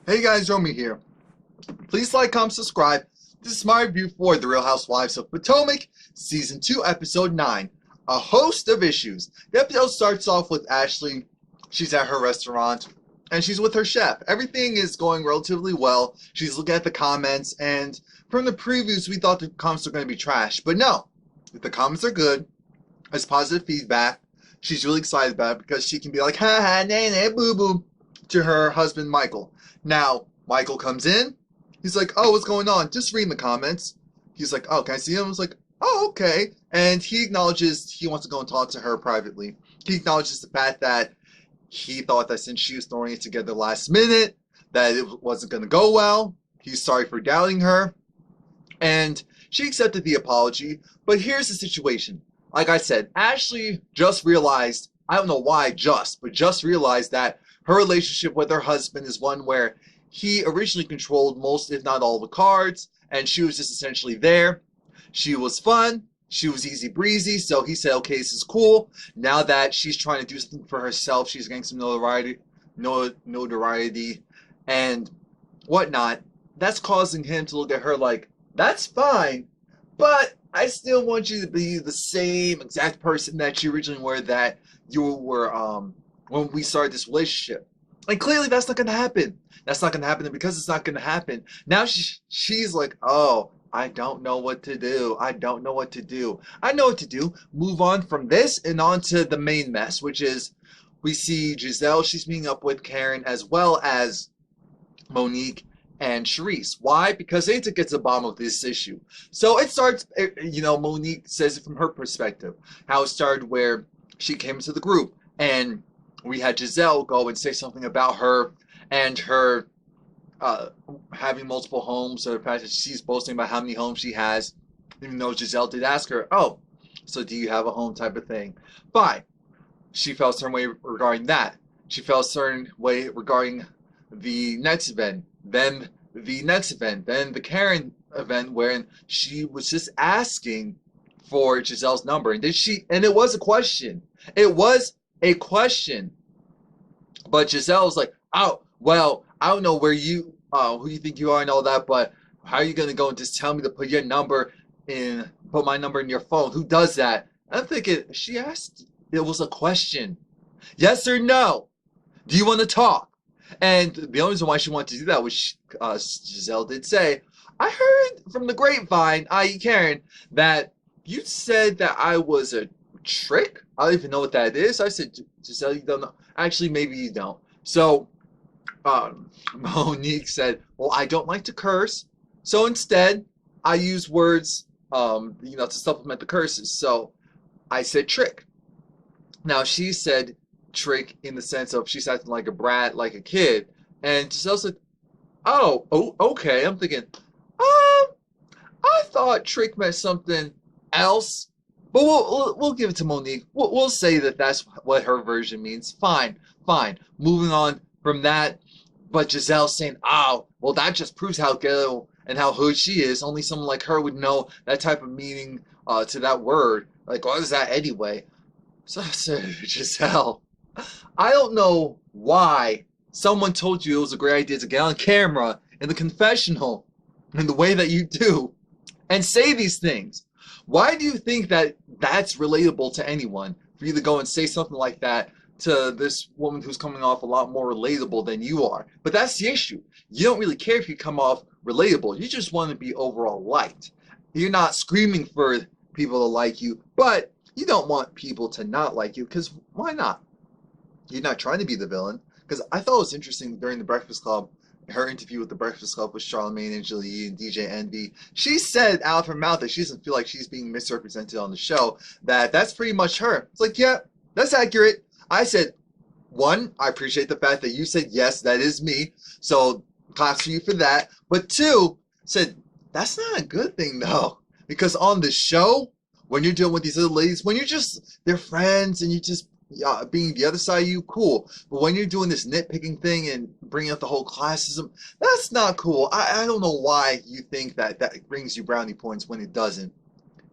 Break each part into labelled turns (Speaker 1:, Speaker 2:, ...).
Speaker 1: Hey guys, Romie here. Please like, comment, subscribe. This is my review for The Real Housewives of Potomac, Season 2, Episode 9, A Host of Issues. The episode starts off with Ashley. She's at her restaurant, and she's with her chef. Everything is going relatively well. She's looking at the comments, and from the previews, we thought the comments were going to be trash. But no, the comments are good. It's positive feedback. She's really excited about it because she can be like, ha ha, nay, nay, boo boo, to her husband, Michael. Now, Michael comes in. He's like, oh, what's going on? Just reading the comments. He's like, oh, can I see him? I was like, oh, okay. And he acknowledges he wants to go and talk to her privately. He acknowledges the fact that he thought that since she was throwing it together last minute, that it wasn't going to go well. He's sorry for doubting her. And she accepted the apology. But here's the situation. Like I said, Ashley just realized, I don't know why but just realized that her relationship with her husband is one where he originally controlled most, if not all, the cards, and she was just essentially there. She was fun. She was easy breezy, so he said, okay, this is cool. Now that she's trying to do something for herself, she's getting some notoriety and whatnot, that's causing him to look at her like, that's fine, but I still want you to be the same exact person that you originally were, that you were when we started this relationship. And clearly that's not going to happen. That's not going to happen. And because it's not going to happen, now she's like, oh, I don't know what to do. I don't know what to do. I know what to do. Move on from this and on to the main mess, which is we see Giselle. She's meeting up with Karen as well as Monique and Charisse. Why? Because they need to get to the bottom of this issue. So it starts, Monique says it from her perspective, how it started where she came into the group and we had Giselle go and say something about her and her having multiple homes, or the fact that she's boasting about how many homes she has, even though Giselle did ask her, oh, so do you have a home type of thing. Fine. She felt a certain way regarding that. She felt a certain way regarding the next event, then the next event, then the Karen event, wherein she was just asking for Giselle's number. And it was a question. It was a question. But Giselle was like, oh, well, I don't know who you think you are and all that, but how are you going to go and just tell me to put my number in your phone? Who does that? I'm thinking, she asked, it was a question. Yes or no? Do you want to talk? And the only reason why she wanted to do that was Giselle did say, I heard from the grapevine, i.e. Karen, that you said that I was a trick. I don't even know what that is. I said, Giselle, you don't know. Actually, maybe you don't. So Monique said, well, I don't like to curse. So instead, I use words, to supplement the curses. So I said trick. Now, she said trick in the sense of she's acting like a brat, like a kid. And Giselle said, oh, okay. I'm thinking, I thought trick meant something else. But we'll give it to Monique. We'll say that that's what her version means. Fine. Moving on from that. But Giselle saying, oh, well, that just proves how ghetto and how hood she is. Only someone like her would know that type of meaning to that word. Like, what is that anyway? So I said, Giselle, I don't know why someone told you it was a great idea to get on camera in the confessional in the way that you do and say these things. Why do you think that that's relatable to anyone? For you to go and say something like that to this woman who's coming off a lot more relatable than you are. But that's the issue. You don't really care if you come off relatable. You just want to be overall liked. You're not screaming for people to like you, but you don't want people to not like you, because why not? You're not trying to be the villain. Because I thought it was interesting during the Breakfast Club, her interview with the Breakfast Club with Charlamagne, Angela Yee, and DJ Envy, she said out of her mouth that she doesn't feel like she's being misrepresented on the show, that's pretty much her. It's like, yeah, that's accurate. I said, one, I appreciate the fact that you said, yes, that is me, so claps for you for that. But two, said, that's not a good thing, though, because on the show, when you're dealing with these other ladies, when they're friends and you just being the other side of you, cool. But when you're doing this nitpicking thing and bringing up the whole classism, that's not cool. I don't know why you think that brings you brownie points when it doesn't.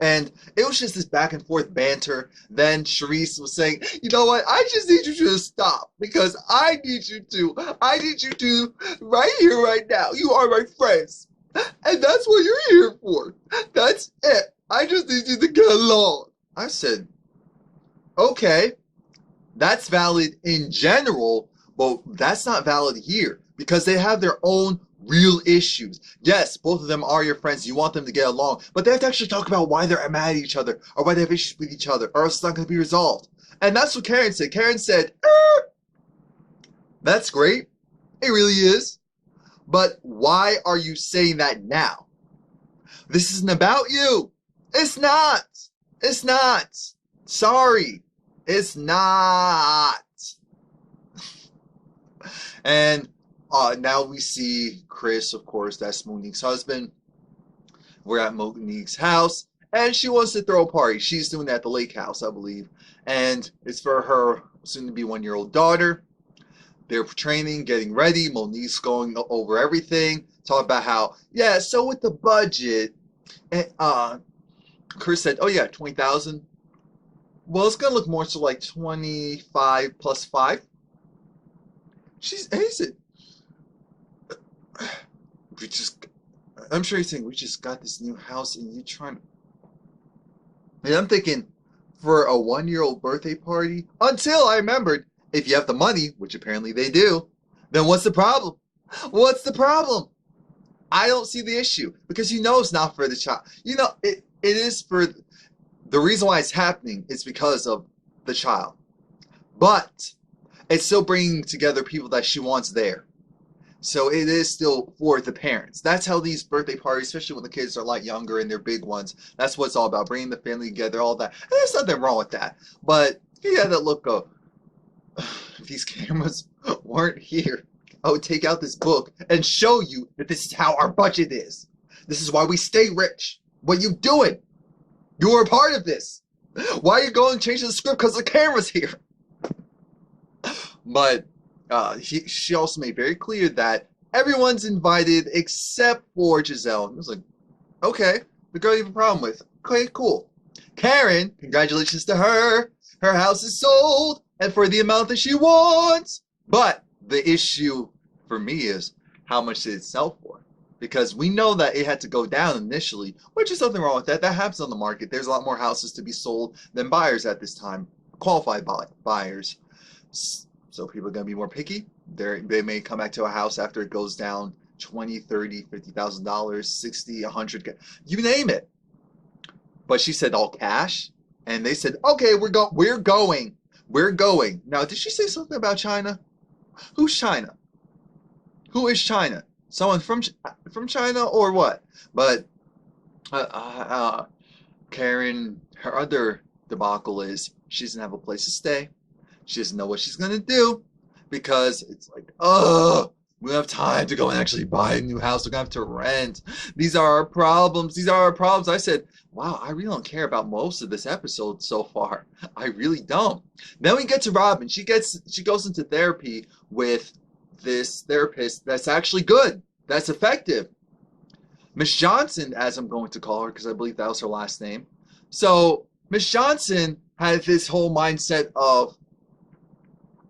Speaker 1: And it was just this back and forth banter. Then Sharice was saying, you know what? I just need you to stop because I need you to, right here, right now. You are my friends. And that's what you're here for. That's it. I just need you to get along. I said, okay, that's valid in general, but that's not valid here because they have their own real issues. Yes, both of them are your friends. You want them to get along, but they have to actually talk about why they're mad at each other or why they have issues with each other or else it's not going to be resolved. And that's what Karen said. Karen said, that's great. It really is. But why are you saying that now? This isn't about you. It's not. It's not. Sorry. It's not. And now we see Chris, of course, that's Monique's husband. We're at Monique's house, and she wants to throw a party. She's doing that at the lake house, I believe. And it's for her soon-to-be one-year-old daughter. They're training, getting ready. Monique's going over everything. Talking about how, yeah, so with the budget, and Chris said, oh yeah, 20,000. Well, it's gonna look more so like 25 plus 5. He said, we just, I'm sure he's saying, we just got this new house and you're trying to, and I'm thinking, for a 1-year-old birthday party, until I remembered, if you have the money, which apparently they do, then what's the problem? What's the problem? I don't see the issue because you know it's not for the child. You know, it is for the reason why it's happening is because of the child. But it's still bringing together people that she wants there. So it is still for the parents. That's how these birthday parties, especially when the kids are a lot younger and they're big ones, that's what it's all about, bringing the family together, all that. And there's nothing wrong with that. But he had that look of, if these cameras weren't here, I would take out this book and show you that this is how our budget is. This is why we stay rich. What you doing? You were a part of this. Why are you going and changing the script? Because the camera's here. But she also made very clear that everyone's invited except for Giselle. And I was like, okay, the girl you have a problem with. Okay, cool. Karen, congratulations to her. Her house is sold, and for the amount that she wants. But the issue for me is how much did it sell for? Because we know that it had to go down initially, which is nothing wrong with that. That happens on the market. There's a lot more houses to be sold than buyers at this time, qualified buyers. So people are going to be more picky. They may come back to a house after it goes down $20, $30, $50,000, $60, $100, you name it. But she said all cash, and they said, okay, we're going. Now, did she say something about China? Who's China? Who is China? Someone from China or what? But Karen, her other debacle is she doesn't have a place to stay. She doesn't know what she's gonna do because it's like, we don't have time to go and actually buy a new house. We're gonna have to rent. These are our problems. I said, wow, I really don't care about most of this episode so far. I really don't. Then we get to Robin. She goes into therapy with this therapist that's actually good, that's effective. Miss Johnson, as I'm going to call her, because I believe that was her last name. So Miss Johnson had this whole mindset of,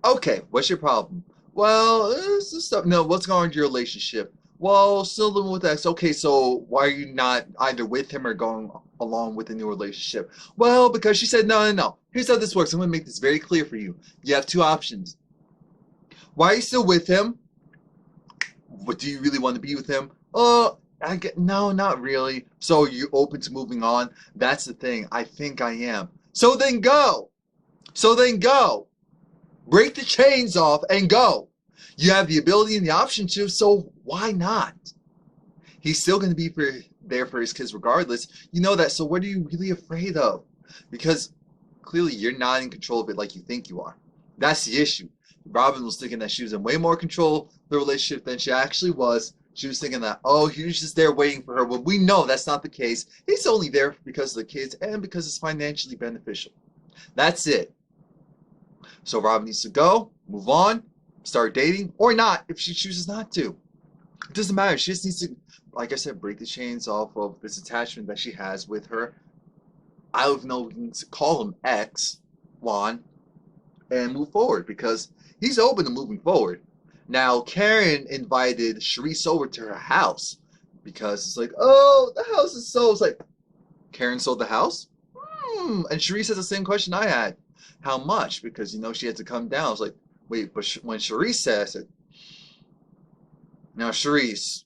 Speaker 1: okay, what's your problem? Well, this is stuff. No, what's going on in your relationship? Well, still living with ex. Okay, so why are you not either with him or going along with the new relationship? Well, because she said, no. Here's how this works. I'm going to make this very clear for you. You have two options. Why are you still with him? But do you really want to be with him? No, not really. So you're open to moving on? That's the thing. I think I am. So then go. Break the chains off and go. You have the ability and the option to, so why not? He's still going to be there for his kids regardless. You know that, so what are you really afraid of? Because clearly you're not in control of it like you think you are. That's the issue. Robin was thinking that she was in way more control of the relationship than she actually was. She was thinking that, he was just there waiting for her. Well, we know that's not the case. He's only there because of the kids and because it's financially beneficial. That's it. So Robin needs to go, move on, start dating, or not if she chooses not to. It doesn't matter. She just needs to, like I said, break the chains off of this attachment that she has with her I don't know if we can call him X, Juan, and move forward because he's open to moving forward. Now, Karen invited Sharice over to her house because it's like, oh, the house is sold. It's like, Karen sold the house? And Sharice has the same question I had. How much? Because, she had to come down. I was like, wait, but when Sharice said, I said, now, Sharice,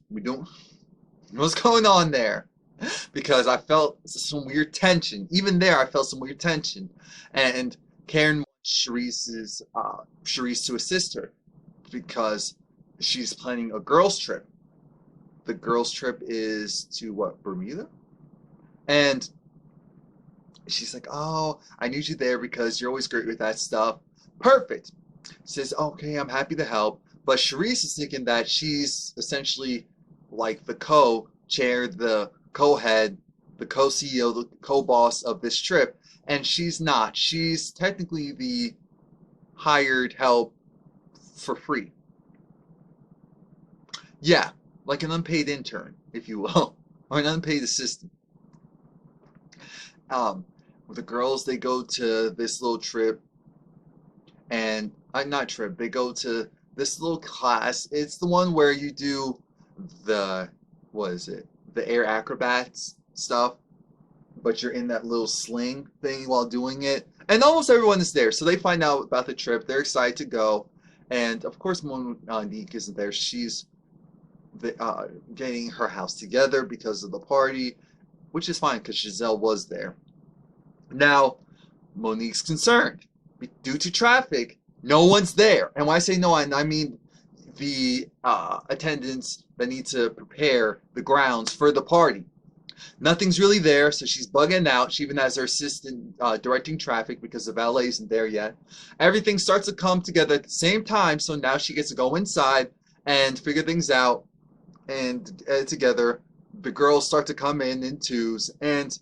Speaker 1: what's going on there? Because I felt some weird tension. Even there, I felt some weird tension. And Karen wants Sharice to assist her because she's planning a girls' trip. The girls' trip is to what, Bermuda? And she's like, oh, I need you there because you're always great with that stuff. Perfect. Says, okay, I'm happy to help. But Sharice is thinking that she's essentially like the co-chair, the co-head, the co-CEO, the co-boss of this trip. And she's not. She's technically the hired help for free. Yeah, like an unpaid intern, if you will, or an unpaid assistant. The girls, they go to this little trip, and not trip, they go to this little class. It's the one where you do the, what is it, the air acrobats stuff, but you're in that little sling thing while doing it. And almost everyone is there, so they find out about the trip. They're excited to go, and of course Monique isn't there. She's getting her house together because of the party, which is fine because Giselle was there. Now, Monique's concerned. Due to traffic, no one's there. And when I say no one, I mean the attendants that need to prepare the grounds for the party. Nothing's really there, so she's bugging out. She even has her assistant directing traffic because the valet isn't there yet. Everything starts to come together at the same time, so now she gets to go inside and figure things out and together. The girls start to come in twos, and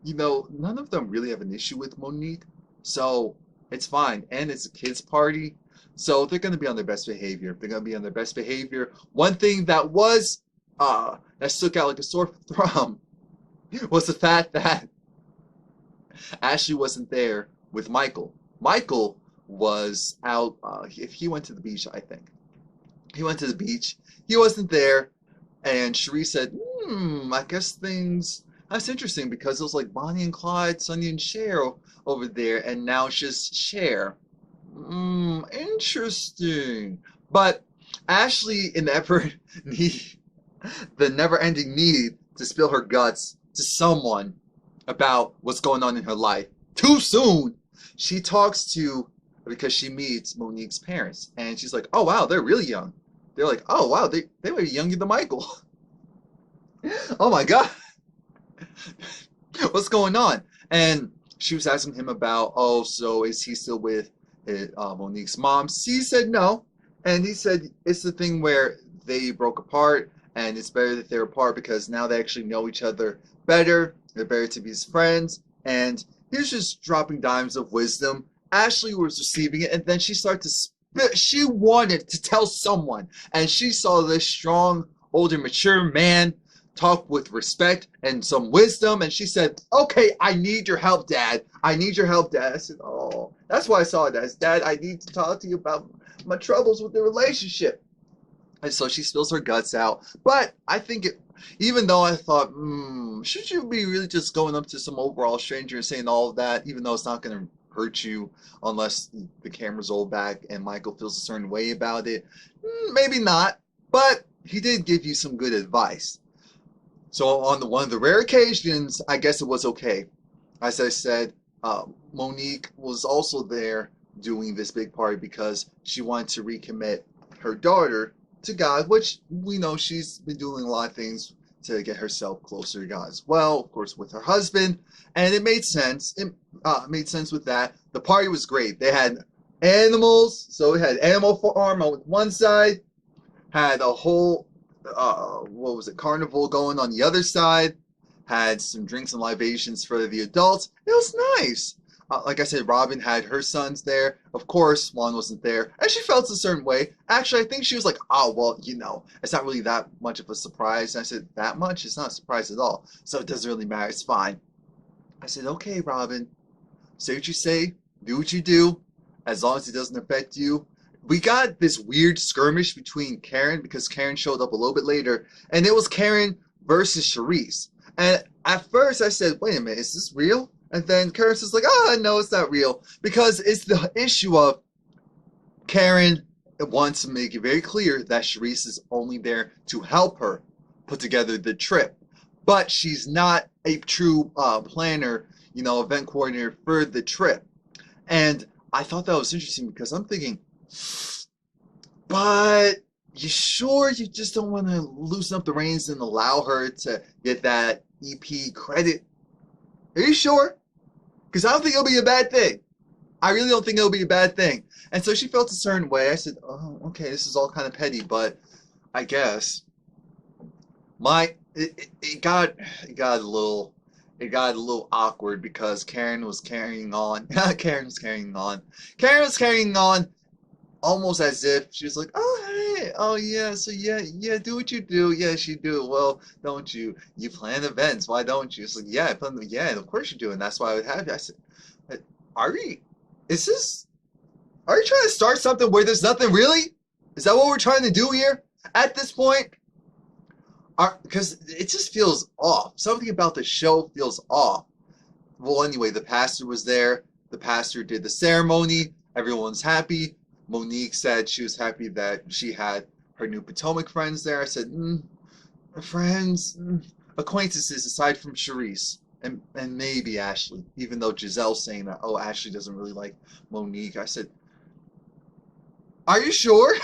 Speaker 1: none of them really have an issue with Monique, so it's fine. And it's a kids' party, so they're going to be on their best behavior. They're going to be on their best behavior. One thing that stuck out like a sore thumb was the fact that Ashley wasn't there with Michael. Michael was out. He went to the beach, I think. He went to the beach. He wasn't there, and Cherie said, I guess things... That's interesting because it was like Bonnie and Clyde, Sonny and Cher over there, and now it's just Cher. Interesting. But Ashley, in the effort, the never-ending need to spill her guts to someone about what's going on in her life too soon, she talks to, because she meets Monique's parents, and she's like, oh wow, they're really young. They're like, oh wow, they might be younger than Michael. Oh my god. What's going on? And she was asking him about, oh, so is he still with Monique's mom? He said no. And he said it's the thing where they broke apart, and it's better that they're apart because now they actually know each other better. They're better to be his friends. And he was just dropping dimes of wisdom. Ashley was receiving it, and then she started to spit. She wanted to tell someone, and she saw this strong, older, mature man talk with respect and some wisdom, and she said, okay, I need your help, Dad. I need your help, Dad. I said, oh, that's why I saw it as, Dad, I need to talk to you about my troubles with the relationship. And so she spills her guts out. But I think even though I thought, should you be really just going up to some overall stranger and saying all of that, even though it's not going to hurt you unless the camera's rolled back and Michael feels a certain way about it? Maybe not. But he did give you some good advice. So on one of the rare occasions, I guess it was okay. As I said, Monique was also there doing this big party because she wanted to recommit her daughter to God, which we know she's been doing a lot of things to get herself closer to God as well, of course, with her husband. And it made sense. It made sense with that. The party was great. They had animals. So we had Animal Farm on one side, had a whole... carnival going on the other side, had some drinks and libations for the adults. It was nice. Like I said, Robin had her sons there. Of course, Juan wasn't there, and she felt a certain way. Actually, I think she was like, oh, well, it's not really that much of a surprise. And I said, that much? It's not a surprise at all. So it doesn't really matter. It's fine. I said, okay, Robin, say what you say, do what you do, as long as it doesn't affect you. We got this weird skirmish between Karen because Karen showed up a little bit later, and it was Karen versus Charisse. And at first I said, wait a minute, is this real? And then Karen says like, oh, no, it's not real. Because it's the issue of Karen wants to make it very clear that Charisse is only there to help her put together the trip. But she's not a true planner, event coordinator for the trip. And I thought that was interesting because I'm thinking, but you sure you just don't want to loosen up the reins and allow her to get that EP credit? Are you sure? Because I don't think it'll be a bad thing. I really don't think it'll be a bad thing. And so she felt a certain way. I said, oh, okay, this is all kind of petty, but I guess it got a little awkward because Karen was carrying on. Karen was carrying on almost as if she was like, oh, hey, oh, yeah, so yeah, do what you do. Yes, you do. Well, don't you? You plan events. Why don't you? It's like, yeah, I plan them. Yeah, and of course you do. And that's why I would have you. I said, are you trying to start something where there's nothing really? Is that what we're trying to do here at this point? Because it just feels off. Something about the show feels off. Well, anyway, the pastor was there. The pastor did the ceremony. Everyone's happy. Monique said she was happy that she had her new Potomac friends there. I said, friends, acquaintances aside from Charisse and maybe Ashley, even though Giselle's saying that, oh, Ashley doesn't really like Monique. I said, are you sure?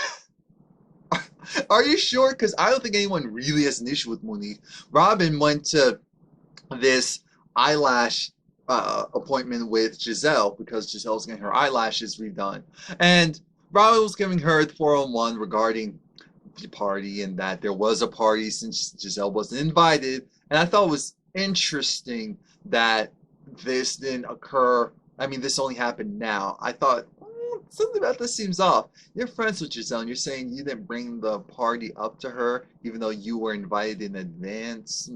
Speaker 1: Are you sure? Because I don't think anyone really has an issue with Monique. Robin went to this eyelash appointment with Giselle because Giselle's getting her eyelashes redone. And Robin was giving her the 401 regarding the party and that there was a party since Giselle wasn't invited. And I thought it was interesting that this didn't occur. I mean, this only happened now. I thought, something about this seems off. You're friends with Giselle, and you're saying you didn't bring the party up to her, even though you were invited in advance.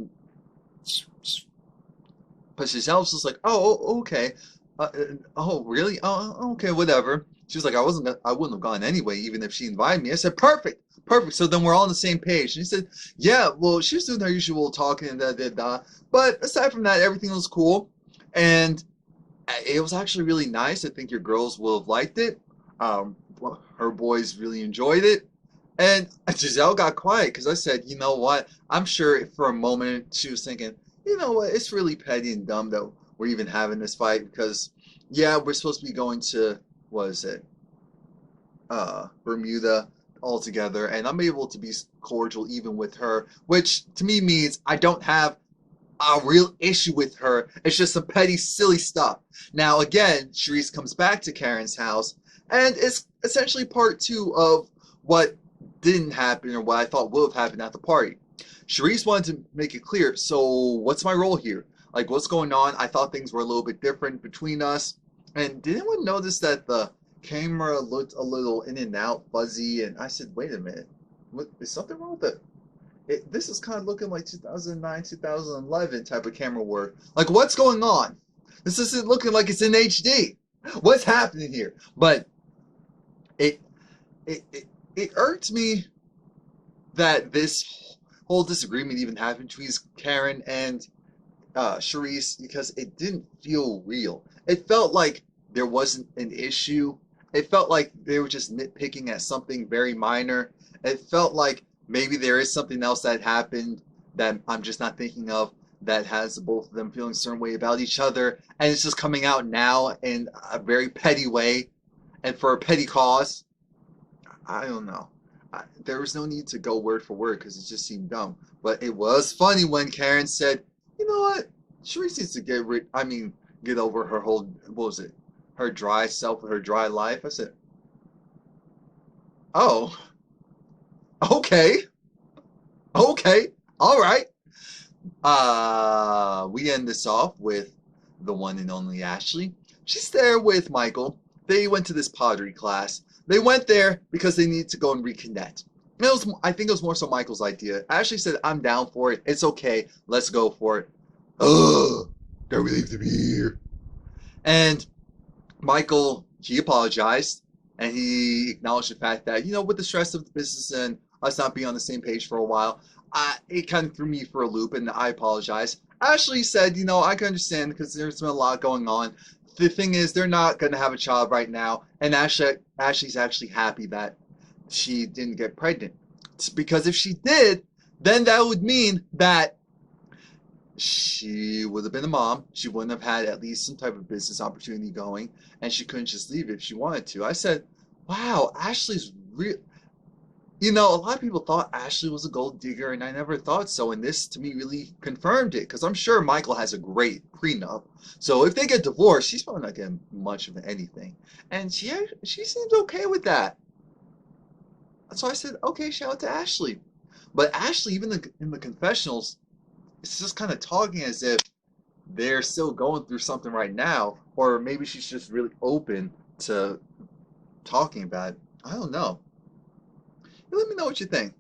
Speaker 1: But Giselle's just like, oh, okay. Oh, really? Oh, okay, whatever. She was like, I wouldn't have gone anyway, even if she invited me. I said, perfect. So then we're all on the same page. And he said, yeah, well, she was doing her usual talking and da. But aside from that, everything was cool. And it was actually really nice. I think your girls will have liked it. Her boys really enjoyed it. And Giselle got quiet because I said, you know what? I'm sure for a moment she was thinking, you know what? It's really petty and dumb that we're even having this fight because, yeah, we're supposed to be going to, what is it? Bermuda all together. And I'm able to be cordial even with her, which to me means I don't have a real issue with her. It's just some petty, silly stuff. Now, again, Charisse comes back to Karen's house, and it's essentially part two of what didn't happen or what I thought would have happened at the party. Charisse wanted to make it clear, so what's my role here? Like, what's going on? I thought things were a little bit different between us. And did anyone notice that the camera looked a little in and out, fuzzy? And I said, wait a minute. Is something wrong with it? This is kind of looking like 2009, 2011 type of camera work. Like, what's going on? This isn't looking like it's in HD. What's happening here? But it irked me that this whole disagreement even happened between Karen and Charisse because it didn't feel real. It felt like there wasn't an issue. It felt like they were just nitpicking at something very minor. It felt like maybe there is something else that happened that I'm just not thinking of that has both of them feeling a certain way about each other, and it's just coming out now in a very petty way and for a petty cause. I don't know. There was no need to go word for word because it just seemed dumb. But it was funny when Karen said, you know what? Charisse needs to get over her whole, what was it? Her dry self, her dry life. I said, oh, okay, all right. We end this off with the one and only Ashley. She's there with Michael. They went to this pottery class. They went there because they needed to go and reconnect. I think it was more so Michael's idea. Ashley said, I'm down for it. It's okay. Let's go for it. Ugh. Very relieved to be here. And Michael, he apologized and he acknowledged the fact that, with the stress of the business and us not being on the same page for a while, it kind of threw me for a loop and I apologize. Ashley said, I can understand because there's been a lot going on. The thing is, they're not going to have a child right now, and Ashley's actually happy that she didn't get pregnant. It's because if she did, then that would mean that she would have been a mom. She wouldn't have had at least some type of business opportunity going, and she couldn't just leave if she wanted to. I said, wow, Ashley's real. A lot of people thought Ashley was a gold digger, and I never thought so. And this, to me, really confirmed it, because I'm sure Michael has a great prenup. So if they get divorced, she's probably not getting much of anything. And she seems okay with that. So I said, okay, shout out to Ashley. But Ashley, even in the confessionals, is just kind of talking as if they're still going through something right now, or maybe she's just really open to talking about it. I don't know. Let me know what you think.